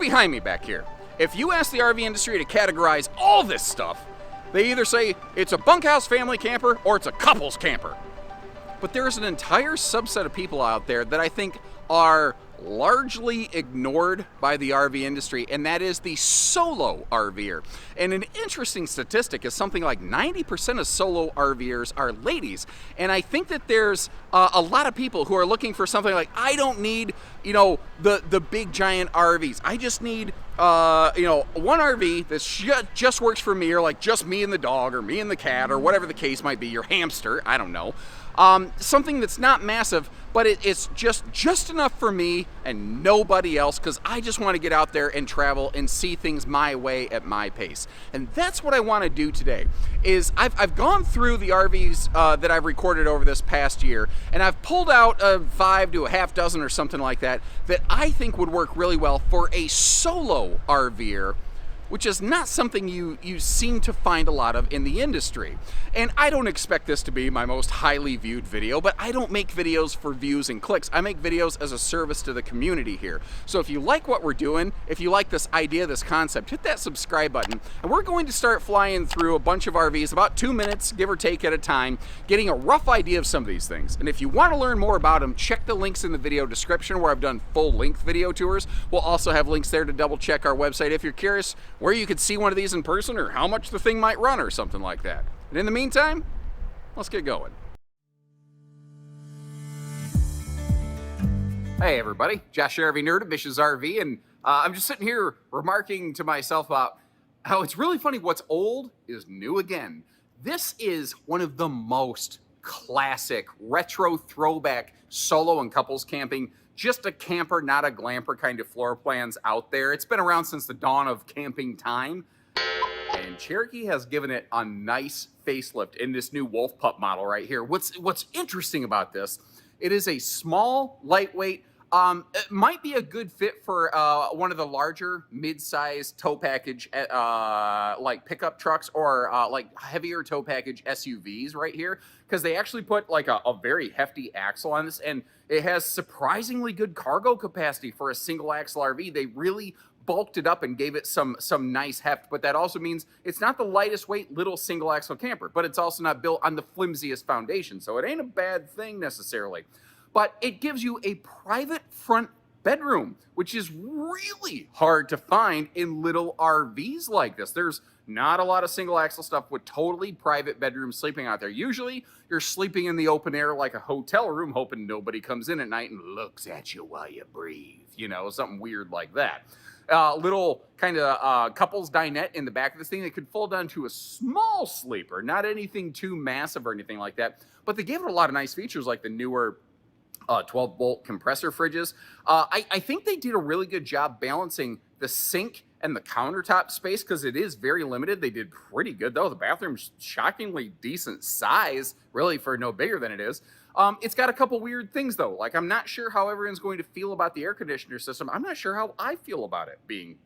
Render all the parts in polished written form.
behind me back here. If you ask the RV industry to categorize all this stuff, they either say it's a bunkhouse family camper or it's a couples camper. But there's an entire subset of people out there that I think are largely ignored by the RV industry, and that is the solo RVer. And an interesting statistic is something like 90% of solo RVers are ladies. And I think that there's a lot of people who are looking for something like, I don't need, the big giant RVs. I just need, one RV that just works for me, or like just me and the dog, or me and the cat, or whatever the case might be, your hamster, I don't know. Something that's not massive, but it's just enough for me and nobody else, because I just want to get out there and travel and see things my way at my pace. And that's what I want to do today. Is I've gone through the RVs that I've recorded over this past year, and I've pulled out 5 to a half dozen or something like that I think would work really well for a solo RVer, which is not something you seem to find a lot of in the industry. And I don't expect this to be my most highly viewed video, but I don't make videos for views and clicks. I make videos as a service to the community here. So if you like what we're doing, if you like this idea, this concept, hit that subscribe button, and we're going to start flying through a bunch of RVs, about 2 minutes, give or take at a time, getting a rough idea of some of these things. And if you want to learn more about them, check the links in the video description where I've done full-length video tours. We'll also have links there to double check our website if you're curious where you could see one of these in person, or how much the thing might run, or something like that. And in the meantime, let's get going. Hey everybody, Josh RV Nerd of Mission's RV, and I'm just sitting here remarking to myself about how it's really funny what's old is new again. This is one of the most classic retro throwback solo and couples camping, just a camper, not a glamper kind of floor plans out there. It's been around since the dawn of camping time. And Cherokee has given it a nice facelift in this new Wolf Pup model right here. What's interesting about this, it is a small, lightweight, it might be a good fit for one of the larger mid-size tow package like pickup trucks, or like heavier tow package SUVs right here, because they actually put like a very hefty axle on this, and it has surprisingly good cargo capacity for a single axle RV. They really bulked it up and gave it some nice heft, but that also means it's not the lightest weight little single axle camper, but it's also not built on the flimsiest foundation, so it ain't a bad thing necessarily. But it gives you a private front bedroom, which is really hard to find in little RVs like this. There's not a lot of single axle stuff with totally private bedrooms sleeping out there. Usually you're sleeping in the open air like a hotel room, hoping nobody comes in at night and looks at you while you breathe, something weird like that. Little kind of couples dinette in the back of this thing that could fold down to a small sleeper, not anything too massive or anything like that, but they gave it a lot of nice features like the newer 12-bolt compressor fridges. I think they did a really good job balancing the sink and the countertop space, because it is very limited. They did pretty good though. The bathroom's shockingly decent size, really, for no bigger than it is. It's got a couple weird things though. Like, I'm not sure how everyone's going to feel about the air conditioner system. I'm not sure how I feel about it, being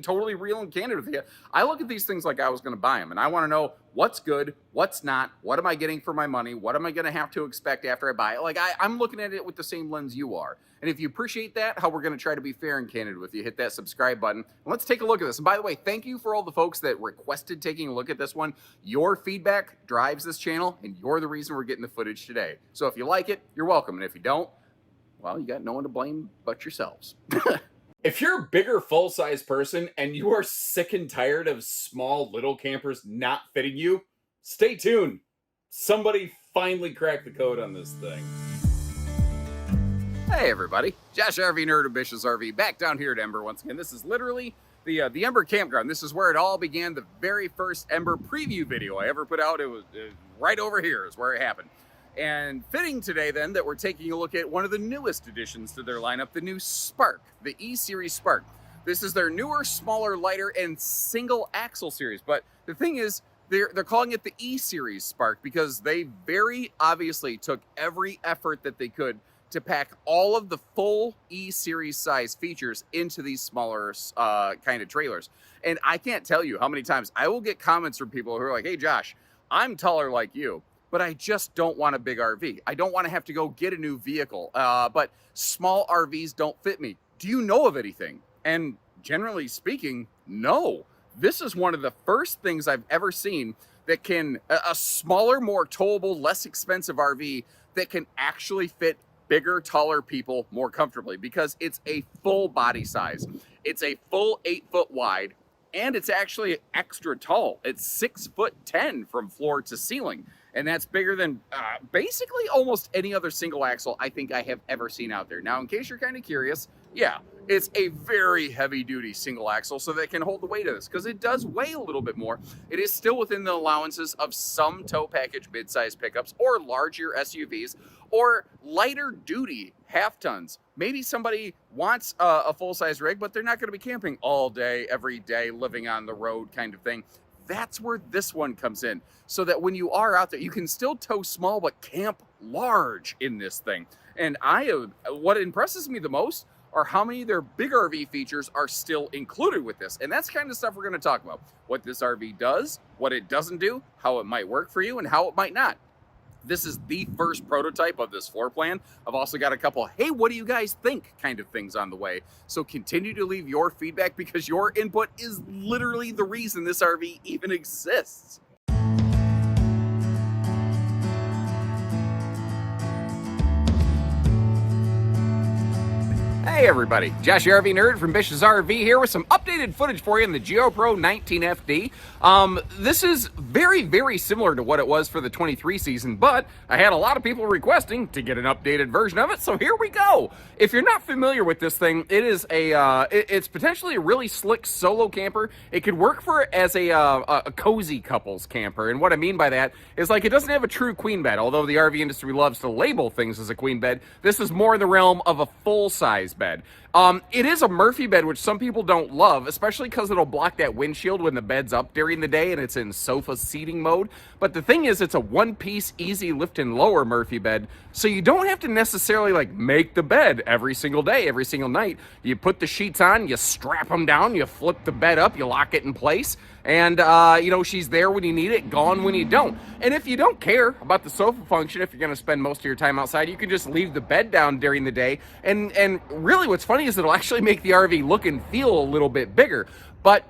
totally real and candid with you. I look at these things like I was going to buy them, and I want to know what's good, what's not, what am I getting for my money, what am I going to have to expect after I buy it. Like, I'm looking at it with the same lens you are. And if you appreciate that, how we're going to try to be fair and candid with you, hit that subscribe button. And let's take a look at this. And by the way, thank you for all the folks that requested taking a look at this one. Your feedback drives this channel, and you're the reason we're getting the footage today. So if you like it, you're welcome. And if you don't, well, you got no one to blame but yourselves. If you're a bigger full-size person and you are sick and tired of small little campers not fitting you, stay tuned. Somebody finally cracked the code on this thing. Hey everybody, Josh RV Nerd of Mission's RV, back down here at Ember once again. This is literally the Ember campground. This is where it all began. The very first Ember preview video I ever put out, it was right over here is where it happened. And fitting today then that we're taking a look at one of the newest additions to their lineup, the new Spark, the E-Series Spark. This is their newer, smaller, lighter, and single axle series. But the thing is, they're calling it the E-Series Spark because they very obviously took every effort that they could to pack all of the full E-Series size features into these smaller kind of trailers. And I can't tell you how many times I will get comments from people who are like, hey Josh, I'm taller like you, but I just don't want a big RV. I don't want to have to go get a new vehicle, but small RVs don't fit me. Do you know of anything? And generally speaking, no. This is one of the first things I've ever seen that can, a smaller, more towable, less expensive RV that can actually fit bigger, taller people more comfortably, because it's a full body size. It's a full 8 foot wide, and it's actually extra tall. It's 6'10" from floor to ceiling. And that's bigger than basically almost any other single axle I think I have ever seen out there. Now, in case you're kind of curious, yeah, it's a very heavy duty single axle, so that can hold the weight of this, because it does weigh a little bit more. It is still within the allowances of some tow package mid-size pickups, or larger SUVs, or lighter duty half tons. Maybe somebody wants a full-size rig, but they're not going to be camping all day, every day, living on the road kind of thing. That's where this one comes in, so that when you are out there, you can still tow small but camp large in this thing. And what impresses me the most are how many of their big RV features are still included with this. And that's kind of stuff we're going to talk about. What this RV does, what it doesn't do, how it might work for you, and how it might not. This is the first prototype of this floor plan. I've also got a couple, hey, what do you guys think kind of things on the way. So continue to leave your feedback, because your input is literally the reason this RV even exists. Hey everybody, Josh the RV Nerd from Bish's RV here with some updated footage for you in the Geo Pro 19FD. This is very, very similar to what it was for the 23 season, but I had a lot of people requesting to get an updated version of it, so here we go. If you're not familiar with this thing, it is it's potentially a really slick solo camper. It could work as a cozy couples camper, and what I mean by that is, like, it doesn't have a true queen bed, although the RV industry loves to label things as a queen bed. This is more in the realm of a full-size bed. It is a Murphy bed, which some people don't love, especially because it'll block that windshield when the bed's up during the day and it's in sofa seating mode. But the thing is, it's a one-piece, easy lift and lower Murphy bed, so you don't have to necessarily, like, make the bed every single day, every single night. You put the sheets on, you strap them down, you flip the bed up, you lock it in place, and, you know, she's there when you need it, gone when you don't. And if you don't care about the sofa function, if you're going to spend most of your time outside, you can just leave the bed down during the day. And really what's funny is it'll actually make the RV look and feel a little bit bigger. But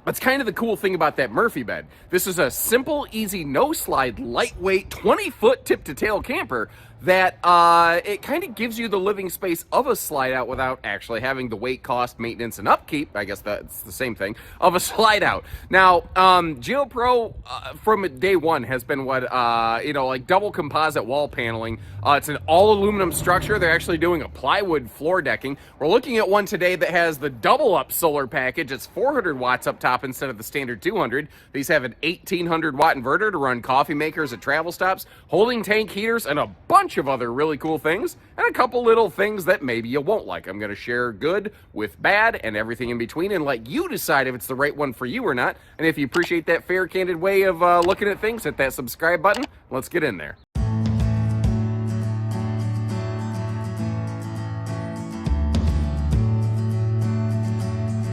that's kind of the cool thing about that Murphy bed. This is a simple, easy, no-slide, lightweight, 20-foot tip-to-tail camper that it kind of gives you the living space of a slide out without actually having the weight, cost, maintenance, and upkeep, I guess that's the same thing, of a slide out. Now, Geo Pro from day one has been what, you know, like double composite wall paneling. It's an all aluminum structure. They're actually doing a plywood floor decking. We're looking at one today that has the double up solar package. It's 400 watts up top instead of the standard 200. These have an 1800 watt inverter to run coffee makers at travel stops, holding tank heaters, and a bunch of other really cool things, and a couple little things that maybe you won't like. I'm going to share good with bad and everything in between, and let you decide if it's the right one for you or not. And if you appreciate that fair, candid way of looking at things, hit that subscribe button. Let's get in there.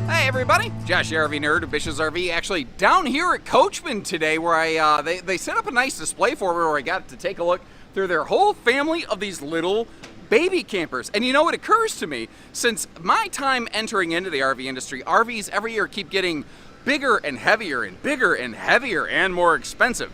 Hey everybody, Josh the RV Nerd of Bish's RV, actually down here at Coachmen today, where they set up a nice display for me where I got to take a look through their whole family of these little baby campers. And you know, it occurs to me, since my time entering into the RV industry, RVs every year keep getting bigger and heavier and bigger and heavier and more expensive.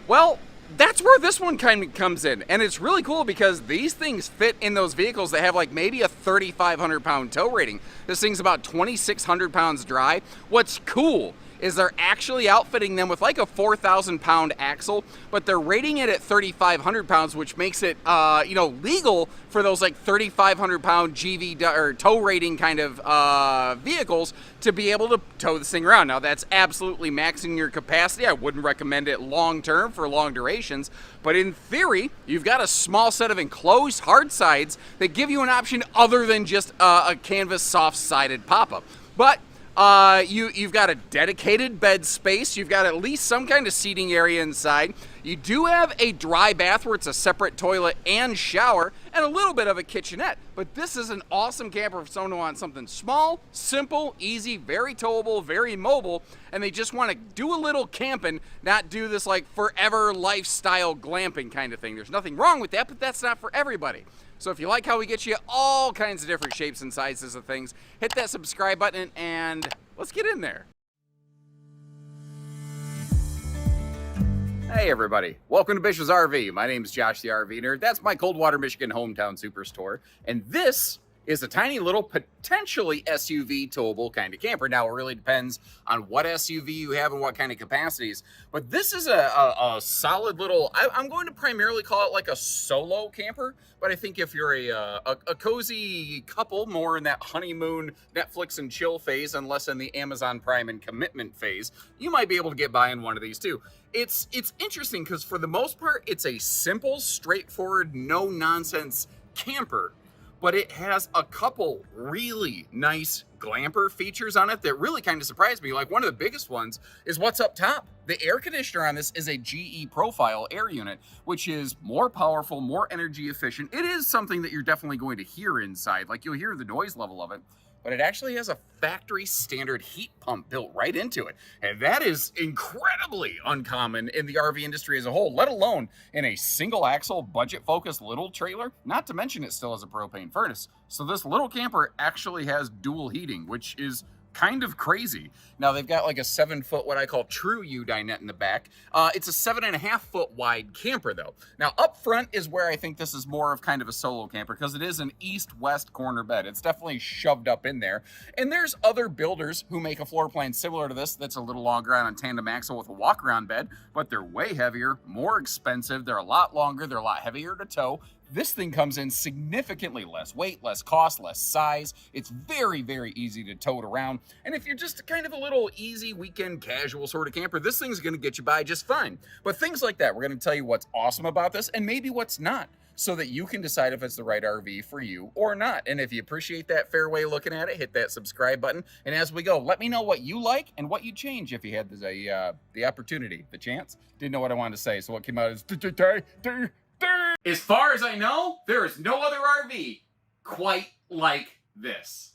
Well, that's where this one kind of comes in, and it's really cool because these things fit in those vehicles that have like maybe a 3,500 pound tow rating. This thing's about 2,600 pounds dry. What's cool is they're actually outfitting them with like a 4,000 pound axle, but they're rating it at 3,500 pounds, which makes it, you know, legal for those like 3,500 pound GV or tow rating kind of vehicles to be able to tow this thing around. Now that's absolutely maxing your capacity. I wouldn't recommend it long term for long durations, but in theory, you've got a small set of enclosed hard sides that give you an option other than just a canvas soft sided pop-up. But you've got a dedicated bed space. You've got at least some kind of seating area inside. You do have a dry bath where it's a separate toilet and shower, and a little bit of a kitchenette. But this is an awesome camper for someone who wants something small, simple, easy, very towable, very mobile, and they just want to do a little camping, not do this like forever lifestyle glamping kind of thing. There's nothing wrong with that, but that's not for everybody. So if you like how we get you all kinds of different shapes and sizes of things, hit that subscribe button and let's get in there. Hey everybody, welcome to Bish's RV. My name is Josh the RV Nerd. That's my Coldwater, Michigan hometown superstore. And this is a tiny little potentially SUV towable kind of camper. Now it really depends on what SUV you have and what kind of capacities. But this is a solid little, I'm going to primarily call it like a solo camper. But I think if you're a cozy couple, more in that honeymoon Netflix and chill phase, and less in the Amazon Prime and commitment phase, you might be able to get by in one of these too. It's interesting because for the most part, it's a simple, straightforward, no nonsense camper. But it has a couple really nice glamper features on it that really kind of surprised me. Like one of the biggest ones is what's up top. The air conditioner on this is a GE profile air unit, which is more powerful, more energy efficient. It is something that you're definitely going to hear inside. Like you'll hear the noise level of it, but it actually has a factory standard heat pump built right into it. And that is incredibly uncommon in the RV industry as a whole, let alone in a single axle, budget focused little trailer, not to mention it still has a propane furnace. So this little camper actually has dual heating, which is kind of crazy. Now they've got like a 7-foot, what I call true U dinette in the back. It's a 7.5-foot wide camper though. Now up front is where I think this is more of kind of a solo camper because it is an east-west corner bed. It's definitely shoved up in there. And there's other builders who make a floor plan similar to this that's a little longer on a tandem axle with a walk-around bed, but they're way heavier, more expensive. They're a lot longer. They're a lot heavier to tow. This thing comes in significantly less weight, less cost, less size. It's very, very easy to tote around. And if you're just kind of a little easy weekend casual sort of camper, this thing's gonna get you by just fine. But things like that, we're gonna tell you what's awesome about this and maybe what's not, so that you can decide if it's the right RV for you or not. And if you appreciate that fair way of looking at it, hit that subscribe button. And as we go, let me know what you like and what you'd change if you had the opportunity, the chance. Didn't know what I wanted to say, so what came out is as far as I know, there is no other RV quite like this.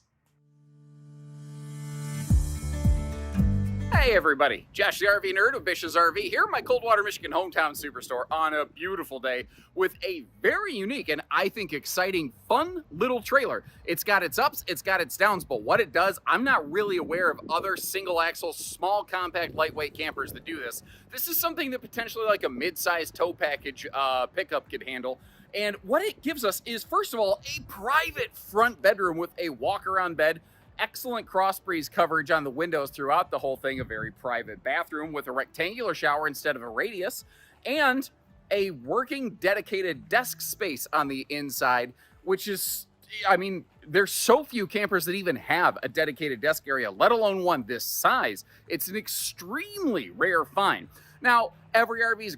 Hey everybody, Josh the RV Nerd of Bish's RV here at my Coldwater, Michigan hometown superstore on a beautiful day with a very unique and I think exciting, fun little trailer. It's got its ups, it's got its downs, but what it does, I'm not really aware of other single axle, small, compact, lightweight campers that do this. This is something that potentially like a mid-sized tow package pickup could handle. And what it gives us is, first of all, a private front bedroom with a walk-around bed, excellent cross breeze coverage on the windows throughout the whole thing, a very private bathroom with a rectangular shower instead of a radius, and a working dedicated desk space on the inside, which is, I mean, there's so few campers that even have a dedicated desk area, let alone one this size. It's an extremely rare find. Now, every RV's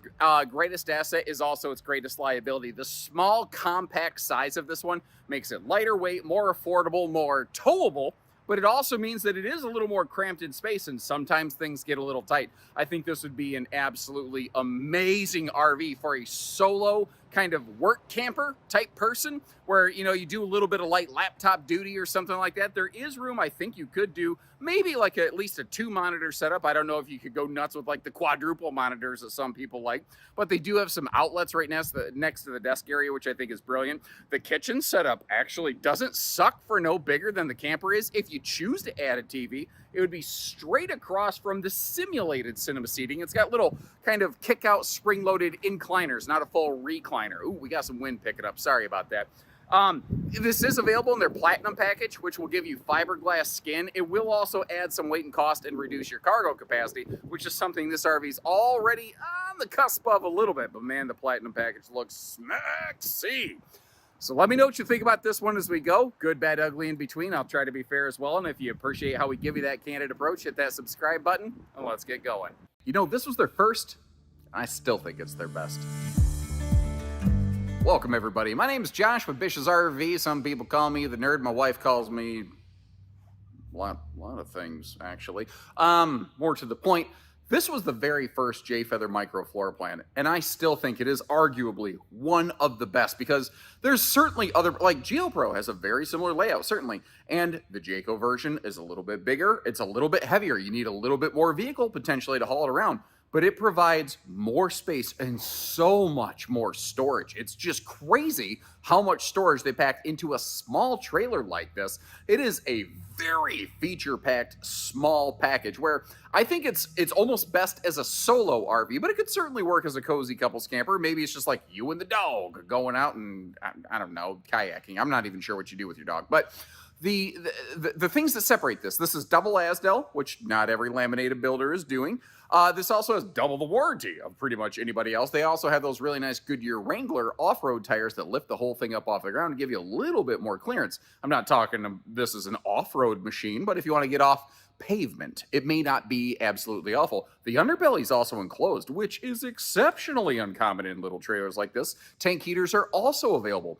greatest asset is also its greatest liability. The small, compact size of this one makes it lighter weight, more affordable, more towable, but it also means that it is a little more cramped in space and sometimes things get a little tight. I think this would be an absolutely amazing RV for a solo kind of work camper type person where, you know, you do a little bit of light laptop duty or something like that. There is room, I think you could do maybe like at least a 2-monitor setup. I don't know if you could go nuts with like the quadruple monitors that some people like, but they do have some outlets right next to the desk area, which I think is brilliant. The kitchen setup actually doesn't suck for no bigger than the camper is. If you choose to add a TV, it would be straight across from the simulated cinema seating. It's got little kind of kick-out spring-loaded incliners, not a full recliner. Ooh, we got some wind picking up. Sorry about that. This is available in their Platinum package, which will give you fiberglass skin. It will also add some weight and cost and reduce your cargo capacity, which is something this RV's already on the cusp of a little bit. But man, the Platinum package looks sexy. So let me know what you think about this one as we go. Good, bad, ugly in between. I'll try to be fair as well. And if you appreciate how we give you that candid approach, hit that subscribe button and let's get going. You know, this was their first. I still think it's their best. Welcome everybody. My name is Josh with Bish's RV. Some people call me the nerd. My wife calls me a lot of things actually. More to the point, this was the very first J-Feather micro floor plan, and I still think it is arguably one of the best because there's certainly other, like Geo Pro has a very similar layout, certainly, and the Jayco version is a little bit bigger, it's a little bit heavier, you need a little bit more vehicle potentially to haul it around. but it provides more space and so much more storage. It's just crazy how much storage they packed into a small trailer like this. It is a very feature-packed small package where I think it's almost best as a solo RV, but it could certainly work as a cozy couples camper. Maybe it's just like you and the dog going out and, I don't know, kayaking. I'm not even sure what you do with your dog, but the things that separate this is double Asdel, which not every laminated builder is doing. This also has double the warranty of pretty much anybody else. They also have those really nice Goodyear Wrangler off-road tires that lift the whole thing up off the ground and give you a little bit more clearance. I'm not talking this is an off-road machine, but if you want to get off pavement, it may not be absolutely awful. The underbelly is also enclosed, which is exceptionally uncommon in little trailers like this. Tank heaters are also available.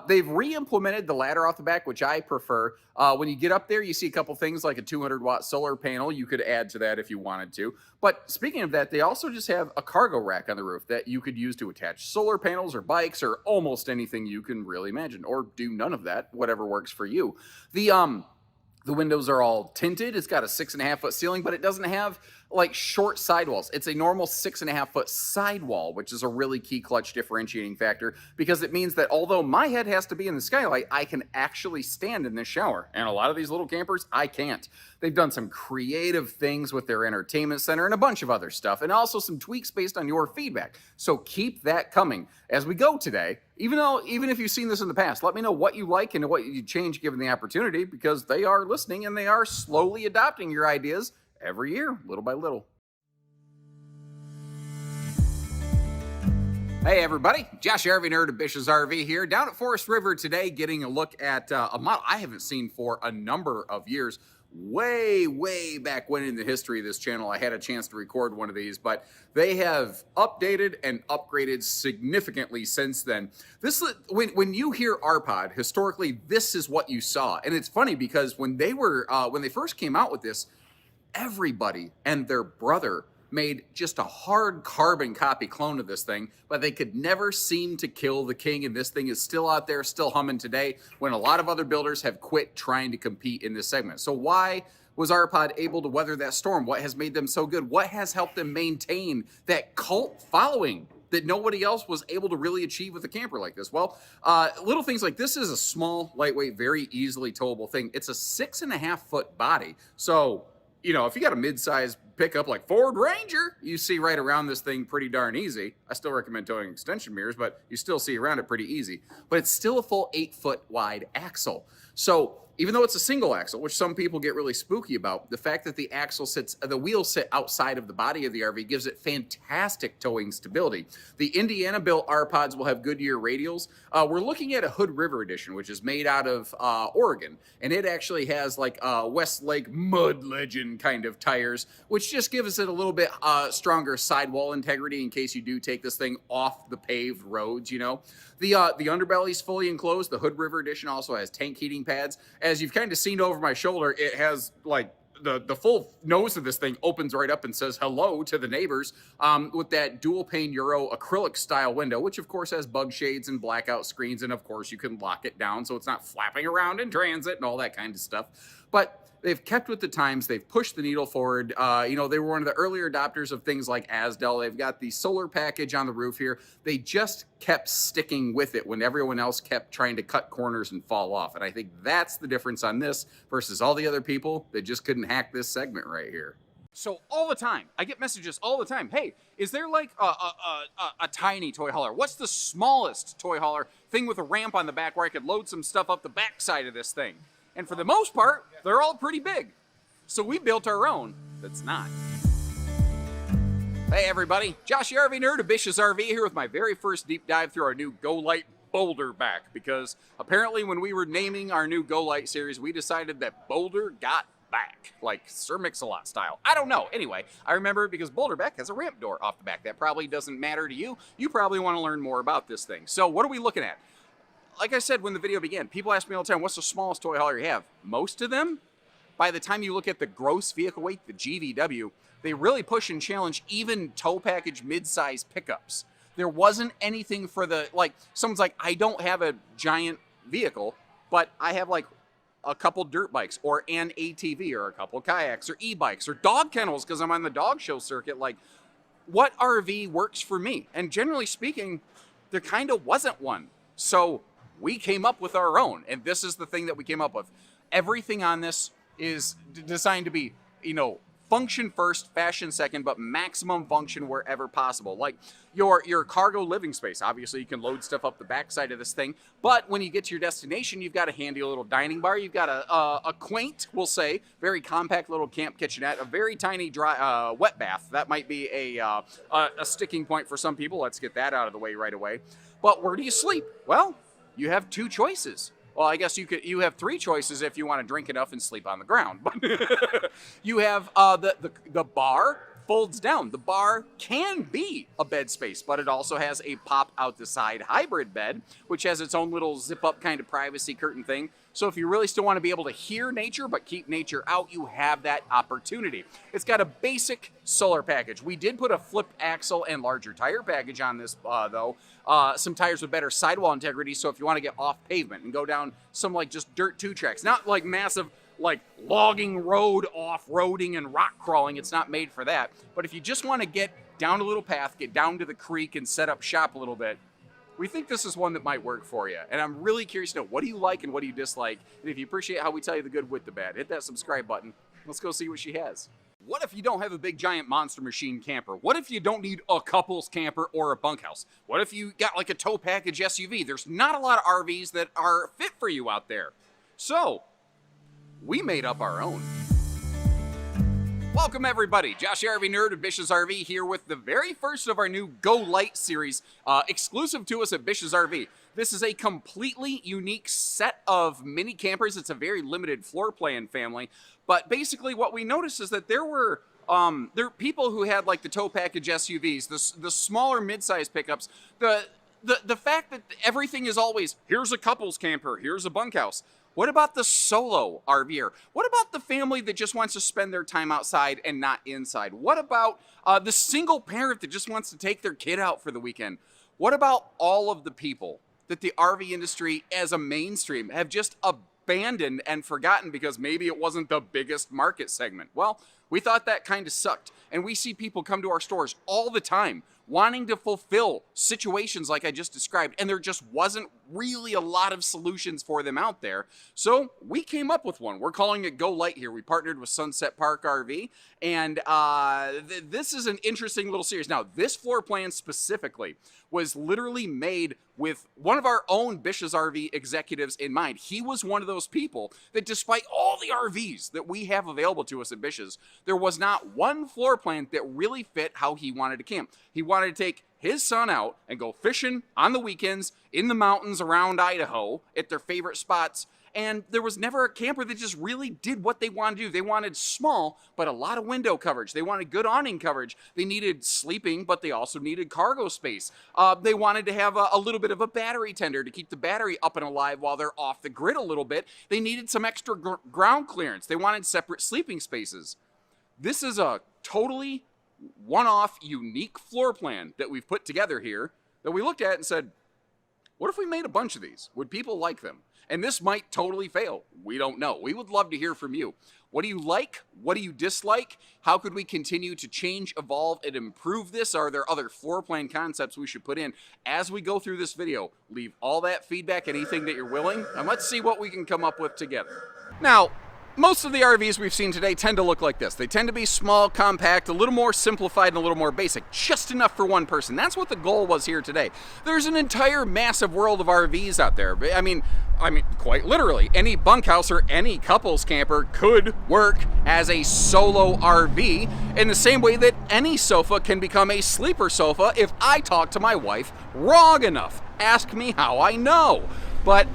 They've re-implemented the ladder off the back, which I prefer. When you get up there, you see a couple things like a 200-watt solar panel. You could add to that if you wanted to. But speaking of that, they also just have a cargo rack on the roof that you could use to attach solar panels or bikes or almost anything you can really imagine, or do none of that, whatever works for you. The windows are all tinted. It's got a 6.5-foot ceiling, but it doesn't have like short sidewalls. It's a normal 6.5-foot sidewall, which is a really key clutch differentiating factor because it means that although my head has to be in the skylight, I can actually stand in this shower. And a lot of these little campers, I can't. They've done some creative things with their entertainment center and a bunch of other stuff, and also some tweaks based on your feedback. So keep that coming as we go today. Even if you've seen this in the past, let me know what you like and what you change given the opportunity, because they are listening and they are slowly adopting your ideas every year, little by little. Hey everybody, Josh RV Nerd of Bish's RV here, down at Forest River today, getting a look at a model I haven't seen for a number of years. Way back when in the history of this channel, I had a chance to record one of these, but they have updated and upgraded significantly since then. When you hear RPod, historically, this is what you saw. And it's funny because when they first came out with this, everybody and their brother made just a hard carbon copy clone of this thing, but they could never seem to kill the king, and this thing is still out there, still humming today, when a lot of other builders have quit trying to compete in this segment. So why was RPod able to weather that storm? What has made them so good? What has helped them maintain that cult following that nobody else was able to really achieve with a camper like this? Well, little things like this is a small, lightweight, very easily towable thing. It's a 6.5-foot body. So, you know, if you got a mid-size pickup like Ford Ranger, you see right around this thing pretty darn easy. I still recommend towing extension mirrors, but you still see around it pretty easy. But it's still a full 8-foot wide axle. So even though it's a single axle, which some people get really spooky about, the fact that the wheels sit outside of the body of the RV gives it fantastic towing stability. The Indiana-built RPods will have Goodyear radials. We're looking at a Hood River edition, which is made out of Oregon, and it actually has like Westlake Mud Legend kind of tires, which just gives it a little bit stronger sidewall integrity in case you do take this thing off the paved roads, you know. The underbelly is fully enclosed. The Hood River edition also has tank heating pads. As you've kind of seen over my shoulder, it has like the full nose of this thing opens right up and says hello to the neighbors with that dual pane Euro acrylic style window, which of course has bug shades and blackout screens. And of course you can lock it down so it's not flapping around in transit and all that kind of stuff. But they've kept with the times. They've pushed the needle forward. You know, they were one of the earlier adopters of things like Asdel. They've got the solar package on the roof here. They just kept sticking with it when everyone else kept trying to cut corners and fall off. And I think that's the difference on this versus all the other people that just couldn't hack this segment right here. So all the time, I get messages all the time. Hey, is there like a tiny toy hauler? What's the smallest toy hauler thing with a ramp on the back where I could load some stuff up the back side of this thing? And for the most part, they're all pretty big. So we built our own that's not. Hey everybody, Josh the RV Nerd of Bish's RV here with my very first deep dive through our new Lite Boulderback, because apparently when we were naming our new Lite series, we decided that Boulder got back, like Sir Mix-a-Lot style. I don't know. Anyway, I remember it because Boulderback has a ramp door off the back. That probably doesn't matter to you. You probably want to learn more about this thing. So what are we looking at? Like I said when the video began, people ask me all the time, what's the smallest toy hauler you have? Most of them, by the time you look at the gross vehicle weight, the GVW, they really push and challenge even tow package mid-size pickups. There wasn't anything for the, like, someone's like, I don't have a giant vehicle, but I have like a couple dirt bikes or an ATV or a couple kayaks or e-bikes or dog kennels because I'm on the dog show circuit. Like, what RV works for me. And generally speaking, there kind of wasn't one. So we came up with our own, and this is the thing that we came up with. Everything on this is designed to be, you know, function first, fashion second, but maximum function wherever possible. Like your cargo living space. Obviously, you can load stuff up the backside of this thing, but when you get to your destination, you've got a handy little dining bar. You've got a quaint, we'll say, very compact little camp kitchenette, a very tiny dry wet bath. That might be a sticking point for some people. Let's get that out of the way right away. But where do you sleep? Well, you have two choices. Well, I guess you have three choices if you want to drink enough and sleep on the ground. But you have the bar folds down. The bar can be a bed space, but it also has a pop out the side hybrid bed, which has its own little zip up kind of privacy curtain thing. So if you really still want to be able to hear nature but keep nature out, you have that opportunity. It's got a basic solar package. We did put a flipped axle and larger tire package on this though. Some tires with better sidewall integrity, so if you want to get off pavement and go down some like just dirt 2 tracks, not like massive like logging road off-roading and rock crawling, it's not made for that. But if you just want to get down a little path, get down to the creek and set up shop a little bit, we think this is one that might work for you. And I'm really curious to know, what do you like and what do you dislike? And if you appreciate how we tell you the good with the bad, hit that subscribe button. Let's go see what she has. What if you don't have a big giant monster machine camper? What if you don't need a couples camper or a bunkhouse? What if you got like a tow package SUV? There's not a lot of RVs that are fit for you out there. So we made up our own. Welcome everybody, Josh RV Nerd of Bish's RV here with the very first of our new Go Lite series, exclusive to us at Bish's RV. This is a completely unique set of mini campers. It's a very limited floor plan family, but basically what we noticed is that there were people who had like the tow package SUVs, the smaller mid-size pickups, the fact that everything is always, here's a couples camper, here's a bunkhouse. What about the solo RVer? What about the family that just wants to spend their time outside and not inside? What about the single parent that just wants to take their kid out for the weekend? What about all of the people that the RV industry as a mainstream have just abandoned and forgotten because maybe it wasn't the biggest market segment? Well, we thought that kind of sucked. And we see people come to our stores all the time wanting to fulfill situations like I just described, and there just wasn't really a lot of solutions for them out there. So we came up with one. We're calling it Go Lite here. We partnered with Sunset Park RV, and this is an interesting little series. Now, this floor plan specifically was literally made with one of our own Bish's RV executives in mind. He was one of those people that despite all the RVs that we have available to us at Bish's, there was not one floor plan that really fit how he wanted to camp. He wanted to take his son out and go fishing on the weekends in the mountains around Idaho at their favorite spots. And there was never a camper that just really did what they wanted to do. They wanted small, but a lot of window coverage. They wanted good awning coverage. They needed sleeping, but they also needed cargo space. They wanted to have a little bit of a battery tender to keep the battery up and alive while they're off the grid a little bit. They needed some extra ground clearance. They wanted separate sleeping spaces. This is a totally one-off, unique floor plan that we've put together here that we looked at and said, what if we made a bunch of these? Would people like them? And this might totally fail. We don't know. We would love to hear from you. What do you like? What do you dislike? How could we continue to change, evolve, and improve this? Are there other floor plan concepts we should put in? As we go through this video, leave all that feedback, anything that you're willing, and let's see what we can come up with together. Now, most of the RVs we've seen today tend to look like this. They tend to be small, compact, a little more simplified, and a little more basic. Just enough for one person. That's what the goal was here today. There's an entire massive world of RVs out there. I mean, quite literally, any bunkhouse or any couples camper could work as a solo RV in the same way that any sofa can become a sleeper sofa if I talk to my wife wrong enough. Ask me how I know. But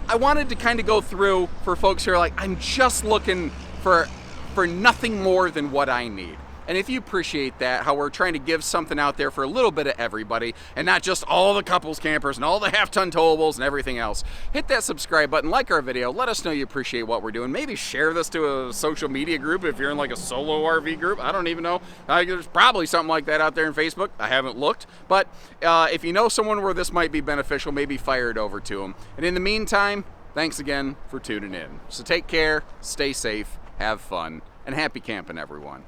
I wanted to kind of go through for folks who are like, I'm just looking for nothing more than what I need. And if you appreciate that, how we're trying to give something out there for a little bit of everybody and not just all the couples campers and all the half-ton towables and everything else, hit that subscribe button, like our video, let us know you appreciate what we're doing. Maybe share this to a social media group if you're in like a solo RV group. I don't even know. There's probably something like that out there in Facebook. I haven't looked. But if you know someone where this might be beneficial, maybe fire it over to them. And in the meantime, thanks again for tuning in. So take care, stay safe, have fun, and happy camping, everyone.